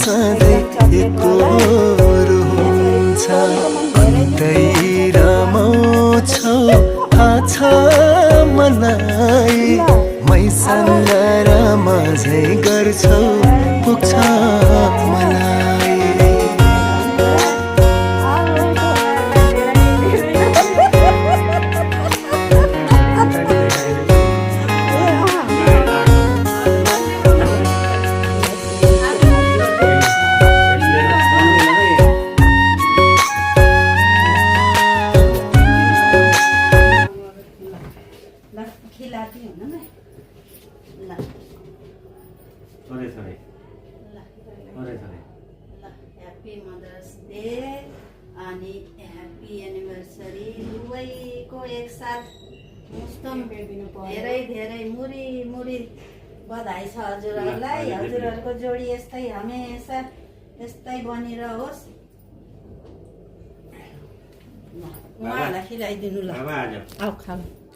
सधैँ एकरो हुन्छ कतै रमाउँछौ थाहा छ मलाई मैसँग रमाझै गर्छौ पुग्छ मलाई खिलाती हुनु न ल थोरै थोरै ल थोरै थोरै ल ह्याप्पी मदर्स डे अनि ह्याप्पी एनिभर्सरी दुवैको एकसाथ धेरै धेरै मुरी मुरी बधाई छ हजुरहरूलाई हजुरहरूको जोडी यस्तै हमेसा यस्तै बनिरहोस् उहाँहरूलाई खिलाइदिनु ल बाबा आज आऊ खाऊ